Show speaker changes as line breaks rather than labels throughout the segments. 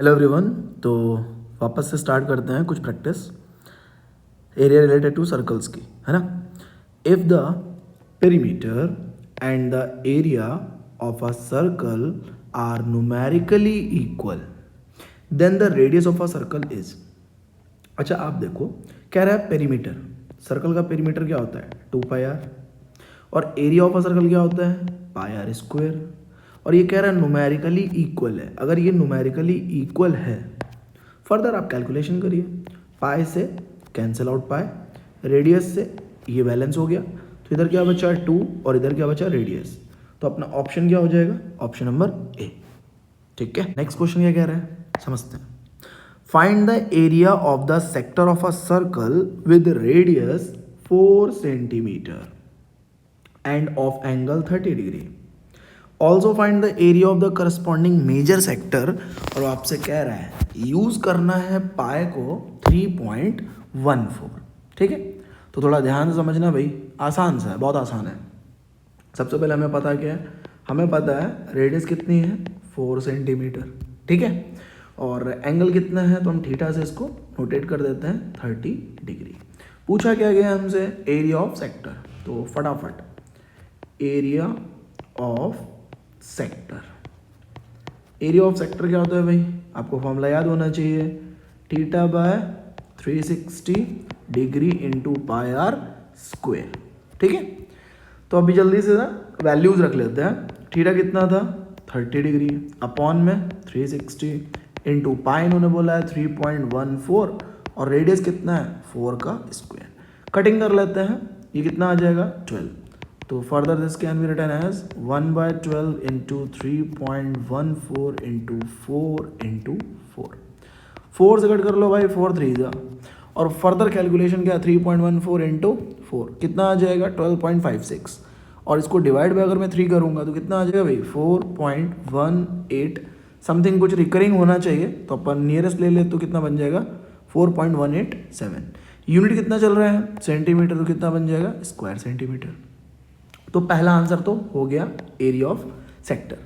Hello everyone. तो वापस से स्टार्ट करते हैं कुछ practice area related to circles की, है ना। If the perimeter and the area of a circle are numerically equal then the radius of a circle is. अच्छा आप देखो, कह रहा है पेरीमीटर, सर्कल का पेरीमीटर क्या होता है 2πr, और एरिया ऑफ अ सर्कल क्या होता है πr स्क्वायर, और ये कह रहा है न्यूमेरिकली इक्वल है। अगर ये न्यूमेरिकली इक्वल है, फर्दर आप कैलकुलेशन करिए, पाई से कैंसिल आउट पाई, रेडियस से ये बैलेंस हो गया, तो इधर क्या बचा 2 और इधर क्या बचा रेडियस, तो अपना ऑप्शन क्या हो जाएगा, ऑप्शन नंबर ए। ठीक है, नेक्स्ट क्वेश्चन क्या कह रहा है समझते हैं। Find the area of the sector of a circle with radius 4 centimetre and of angle 30 degree. Also find the area of the corresponding major sector, और आपसे कह रहा है यूज करना है पाए को 3.14। ठीक है, तो थोड़ा ध्यान से समझना भाई, आसान सा है, बहुत आसान है। सबसे पहले हमें पता क्या है, हमें पता है रेडियस कितनी है 4 सेंटीमीटर, ठीक है, और एंगल कितना है तो हम थीटा से इसको नोटेट कर देते हैं 30 डिग्री। पूछा क्या गया हमसे एरिया ऑफ सेक्टर, तो फटाफट area of sector, area of sector क्या होता है भाई, आपको फॉर्मूला याद होना चाहिए, theta by 360 degree into pi r square. ठीक है, तो अभी जल्दी से ना वैल्यूज रख लेते हैं। थीटा कितना था 30 डिग्री अपॉन में 360 इंटू पाई इन्होंने बोला है 3.14, और रेडियस कितना है 4 का स्क्वायर। कटिंग कर लेते हैं, ये कितना आ जाएगा 12, तो further this can be written as 1/12 into 3.14 into 4 into 4 से कट कर लो भाई 4 3 जा, और फर्दर कैलकुलेशन क्या 3.14 इंटू 4 कितना आ जाएगा 12.56, और इसको डिवाइड बाय अगर मैं 3 करूँगा तो कितना आ जाएगा भाई 4.18 समथिंग, कुछ रिकरिंग होना चाहिए, तो अपन नियरेस्ट ले ले तो कितना बन जाएगा 4.187। यूनिट कितना चल रहा है सेंटीमीटर, तो कितना बन जाएगा स्क्वायर सेंटीमीटर। तो पहला आंसर तो हो गया एरिया ऑफ सेक्टर।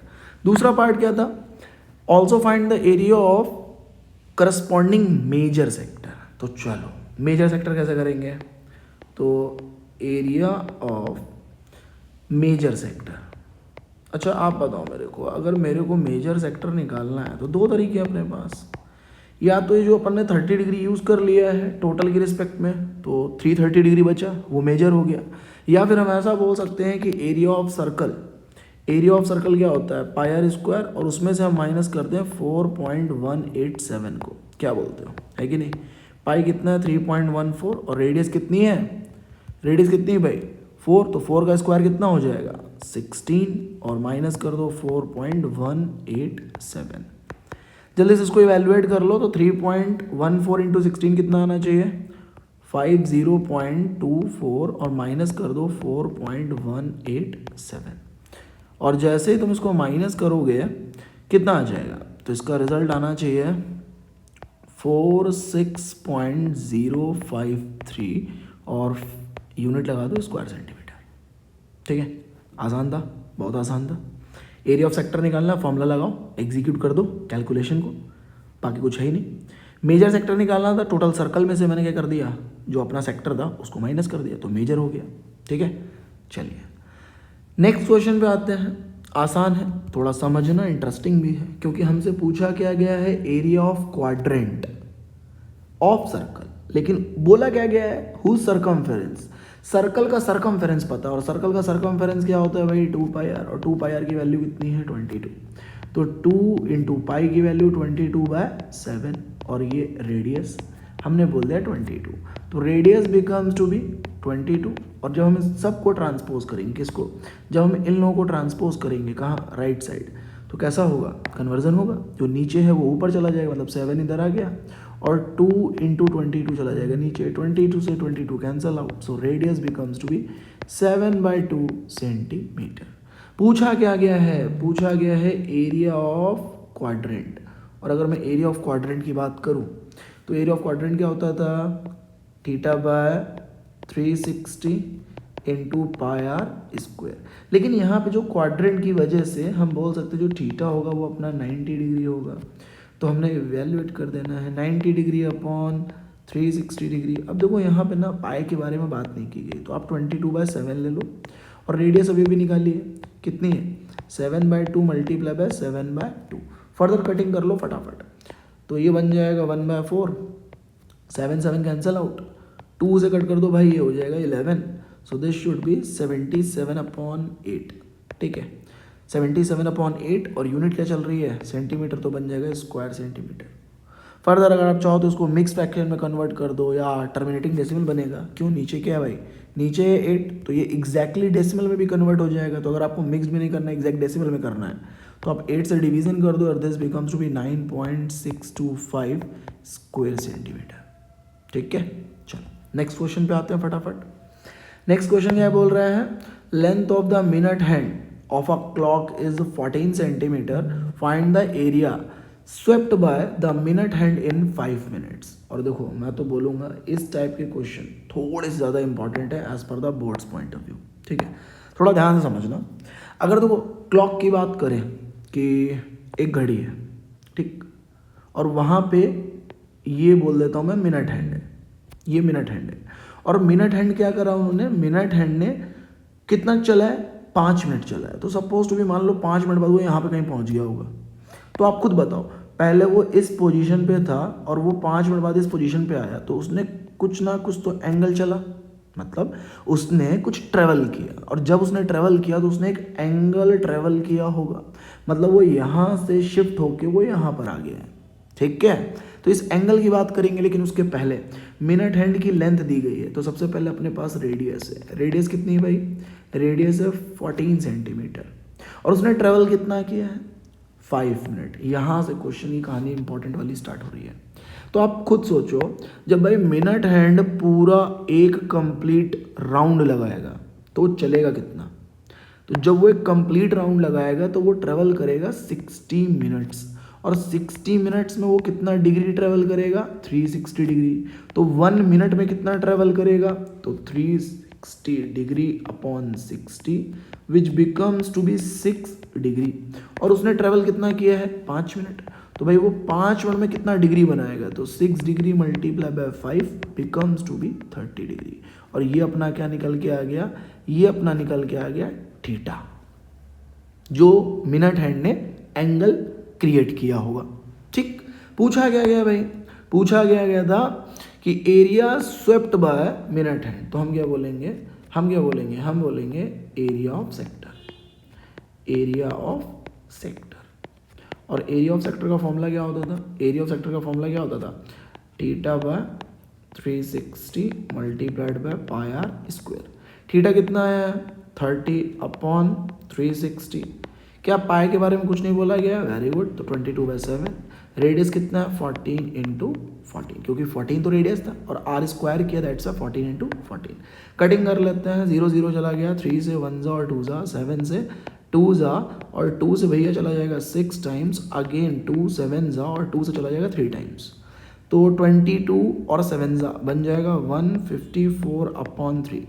दूसरा पार्ट क्या था, also find the area of corresponding major sector. तो चलो मेजर सेक्टर कैसे करेंगे, तो एरिया ऑफ मेजर सेक्टर। अच्छा आप बताओ मेरे को, अगर मेरे को मेजर सेक्टर निकालना है तो दो तरीके हैं अपने पास, या तो ये जो अपन ने 30 डिग्री यूज़ कर लिया है टोटल के रिस्पेक्ट में, तो 330 डिग्री बचा वो मेजर हो गया, या फिर हम ऐसा बोल सकते हैं कि area of circle, area of circle क्या होता है पाई आर स्क्वायर, और उसमें से हम माइनस करते हैं 4.187 को, क्या बोलते हो है कि नहीं। पाई कितना है 3.14, और रेडियस कितनी है, रेडियस कितनी है भाई 4, तो 4 का स्क्वायर कितना हो जाएगा 16, और माइनस कर दो 4.187। जल्दी से इसको इवैल्यूएट कर लो, तो 3.14 इंटू 16 कितना आना चाहिए 50.24, और माइनस कर दो 4.187, और जैसे ही तुम इसको माइनस करोगे कितना आ जाएगा, तो इसका रिजल्ट आना चाहिए 46.053, और यूनिट लगा दो स्क्वायर सेंटीमीटर। ठीक है, आसान था, बहुत आसान था। एरिया ऑफ सेक्टर निकालना, फॉर्मूला लगाओ, एग्जीक्यूट कर दो कैलकुलेशन को, बाकी कुछ है ही नहीं। मेजर सेक्टर निकालना था, टोटल सर्कल में से मैंने क्या कर दिया, जो अपना सेक्टर था उसको माइनस कर दिया, तो मेजर हो गया। ठीक है, चलिए नेक्स्ट क्वेश्चन पे आते हैं। आसान है, थोड़ा समझना इंटरेस्टिंग भी है, क्योंकि हमसे पूछा क्या गया है area of quadrant of circle, लेकिन बोला क्या गया है हुज सर्कमफेरेंस। सर्कल का सर्कमफेरेंस पता है, और सर्कल का सर्कमफेरेंस क्या होता है भाई 2πr, और 2πr की वैल्यू कितनी है 22, तो 2 इंटू पाई की वैल्यू 22/7, और ये रेडियस हमने बोल दिया 22, तो रेडियस बिकम्स टू बी 22। और जब हम इस सबको ट्रांसपोज करेंगे, किसको, जब हम इन लोगों को ट्रांसपोज करेंगे कहाँ राइट साइड, तो कैसा होगा कन्वर्जन होगा, जो नीचे है वो ऊपर चला जाएगा, मतलब 7 इधर आ गया, और 2 इंटू 22 चला जाएगा नीचे, 22 से 22 cancel out, so radius becomes to be 7/2 centimetre. पूछा क्या गया है, पूछा गया है एरिया ऑफ क्वाड्रेंट, और अगर मैं एरिया ऑफ क्वाड्रेंट की बात करूं तो एरिया ऑफ क्वाड्रेंट क्या होता था theta by 360 into pi r square, लेकिन यहाँ पे जो क्वाड्रेंट की वजह से हम बोल सकते जो थीटा होगा वो अपना 90 डिग्री होगा, तो हमने इवेल्युएट कर देना है 90 डिग्री अपॉन 360 डिग्री। अब देखो यहाँ पे ना पाई के बारे में बात नहीं की गई, तो आप 22/7 ले लो और रेडियस अभी भी निकालिए कितनी है 7/2 मल्टीप्लाई बाय 7/2। फर्दर कटिंग कर लो फटाफट, तो ये बन जाएगा 1/4, 7 कैंसल आउट, 2 से कट कर दो भाई, ये हो जाएगा 11। So this should be 77/8। ठीक है, 77/8 और यूनिट क्या चल रही है सेंटीमीटर, तो बन जाएगा स्क्वायर सेंटीमीटर। फर्दर अगर आप चाहो तो उसको मिक्स फ्रैक्शन में कन्वर्ट कर दो या टर्मिनेटिंग डेसिमल बनेगा। क्यों, नीचे क्या है भाई, नीचे है 8, तो ये एग्जैक्टली डेसिमल में भी कन्वर्ट हो जाएगा। तो अगर आपको मिक्स में नहीं करना है, एग्जैक्ट डेसिमल में करना है, तो आप 8 से डिवीजन कर दो और this becomes to be 9.625 square centimetre. ठीक है, चलो नेक्स्ट क्वेश्चन पे आते हैं फटाफट। नेक्स्ट क्वेश्चन क्या बोल रहा है, length of the minute hand of a clock is 14 centimetre, find the area swept by the minute hand in 5 minutes. और देखो मैं तो बोलूँगा इस टाइप के क्वेश्चन थोड़े से ज़्यादा इंपॉर्टेंट है as per the boards point of view. ठीक है, थोड़ा ध्यान से समझना। अगर देखो क्लॉक की बात करें कि एक घड़ी है, ठीक, और वहाँ पे ये बोल देता हूँ मैं मिनट हैंड है, ये मिनट हैंड है, और मिनट हैंड क्या करा उन्होंने, मिनट हैंड ने कितना चला है 5 मिनट चला है। तो सपोज टू भी मान लो 5 मिनट बाद वो यहाँ पे कहीं पहुँच गया होगा, तो आप खुद बताओ, पहले वो इस पोजीशन पे था और वो 5 मिनट बाद इस पोजीशन पे आया, तो उसने कुछ ना कुछ तो एंगल चला, मतलब उसने कुछ ट्रेवल किया, और जब उसने ट्रेवल किया तो उसने एक एंगल ट्रेवल किया होगा, मतलब वो यहाँ से शिफ्ट होके वो यहाँ पर आ गया है। ठीक है, तो इस एंगल की बात करेंगे, लेकिन उसके पहले मिनट हैंड की लेंथ दी गई है। तो सबसे पहले अपने पास रेडियस है, रेडियस कितनी है भाई, रेडियस है 14 सेंटीमीटर, और उसने ट्रेवल कितना किया है 5 मिनट। यहाँ से क्वेश्चन की कहानी इंपॉर्टेंट वाली स्टार्ट हो रही है। तो आप खुद सोचो, जब भाई मिनट हैंड पूरा एक कंप्लीट राउंड लगाएगा तो चलेगा कितना, तो जब वो एक कंप्लीट राउंड लगाएगा तो वो ट्रेवल करेगा 60 मिनट्स, और 60 मिनट्स में वो कितना डिग्री ट्रेवल करेगा 360 डिग्री। तो 1 मिनट में कितना ट्रेवल करेगा, तो 360 degree upon 60 which becomes to be 6 degree, और उसने ट्रेवल कितना किया है 5 मिनट। तो भाई वो 5 मिनट में कितना डिग्री बनाएगा, तो 6 degree multiply by 5 becomes to be 30 degree. और ये अपना क्या निकल के आ गया, ये अपना निकल के आ गया थीटा, जो मिनट हैंड ने एंगल क्रिएट किया होगा। ठीक, पूछा क्या गया भाई, पूछा गया था कि area swept by minute hand, तो हम क्या बोलेंगे, हम बोलेंगे area of sector, area of sector. और एरिया ऑफ सेक्टर का फॉर्मूला क्या होता था, एरिया ऑफ सेक्टर का फॉर्मूला क्या होता था, theta by 360 multiplied by pi r square. थीटा कितना है 30 अपॉन 360। क्या पाई के बारे में कुछ नहीं बोला गया, वेरी गुड, तो 22/7। रेडियस कितना है 14 इंटू 14, क्योंकि 14 तो रेडियस था और आर स्क्वायर किया, दैट्स 14 इंटू 14। कटिंग कर लेते हैं, 0 0 चला गया, 3 से 1 जा और 2 जा, 7 से 2 जा और 2 से भैया चला जाएगा 6 टाइम्स, अगेन 2 7 जा और 2 से चला जाएगा 3 टाइम्स, तो 22 और 7 जा बन जाएगा 154 अपॉन 3।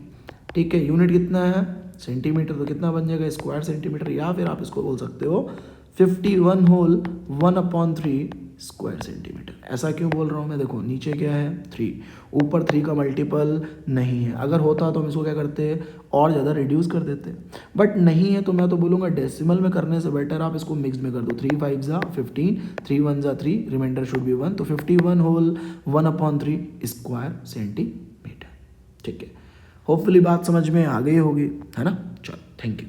ठीक है, यूनिट कितना है सेंटीमीटर, तो कितना बन जाएगा स्क्वायर सेंटीमीटर, या फिर आप इसको बोल सकते हो 51 होल 1/3 स्क्वायर सेंटीमीटर। ऐसा क्यों बोल रहा हूँ मैं, देखो नीचे क्या है 3, ऊपर 3 का मल्टीपल नहीं है, अगर होता तो हम इसको क्या करते और ज़्यादा रिड्यूस कर देते, बट नहीं है, तो मैं तो बोलूँगा डेसिमल में करने से बेटर आप इसको मिक्स में कर दो। 3 5 जा 15, 3 1 जा 3, रिमाइंडर शुड बी 1, तो 51 होल 1/3 स्क्वायर सेंटीमीटर। ठीक है, होपफुली बात समझ में आ गई होगी, है ना। चलो, थैंक यू।